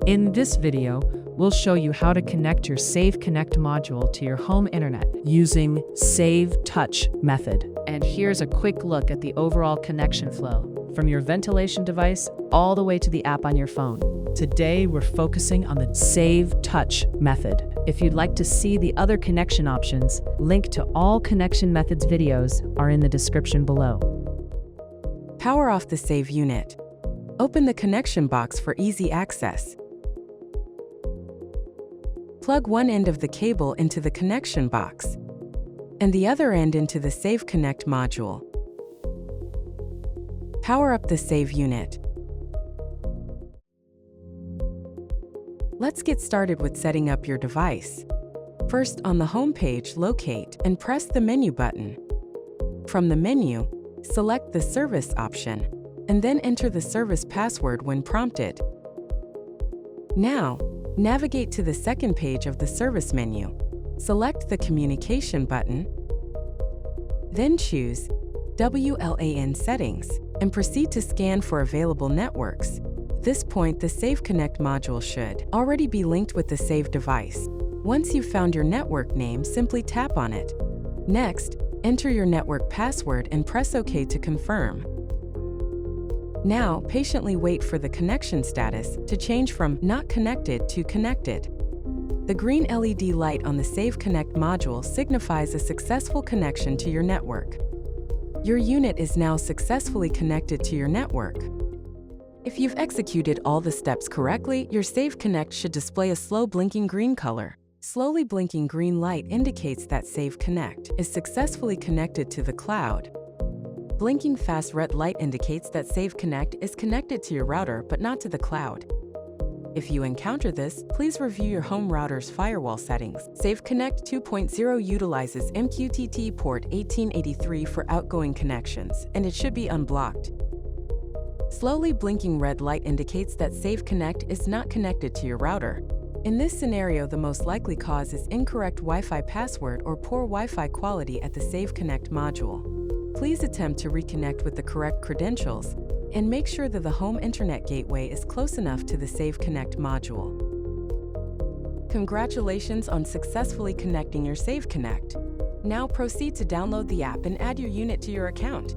In this video, we'll show you how to connect your Save Connect module to your home internet using Save Touch method. And here's a quick look at the overall connection flow, from your ventilation device all the way to the app on your phone. Today, we're focusing on the Save Touch method. If you'd like to see the other connection options, link to all connection methods videos are in the description below. Power off the Save unit. Open the connection box for easy access. Plug one end of the cable into the connection box and the other end into the Save Connect module. Power up the Save unit. Let's get started with setting up your device. First, on the home page, locate and press the menu button. From the menu, select the service option and then enter the service password when prompted. Now, navigate to the second page of the service menu. Select the Communication button, then choose WLAN Settings and proceed to scan for available networks. At this point, the Save Connect module should already be linked with the saved device. Once you've found your network name, simply tap on it. Next, enter your network password and press OK to confirm. Now, patiently wait for the connection status to change from Not Connected to Connected. The green LED light on the Save Connect module signifies a successful connection to your network. Your unit is now successfully connected to your network. If you've executed all the steps correctly, your Save Connect should display a slow blinking green color. Slowly blinking green light indicates that Save Connect is successfully connected to the cloud. Blinking fast red light indicates that Save Connect is connected to your router but not to the cloud. If you encounter this, please review your home router's firewall settings. Save Connect 2.0 utilizes MQTT port 1883 for outgoing connections, and it should be unblocked. Slowly blinking red light indicates that Save Connect is not connected to your router. In this scenario, the most likely cause is incorrect Wi-Fi password or poor Wi-Fi quality at the Save Connect module. Please attempt to reconnect with the correct credentials and make sure that the home internet gateway is close enough to the Save Connect module. Congratulations on successfully connecting your Save Connect. Now proceed to download the app and add your unit to your account.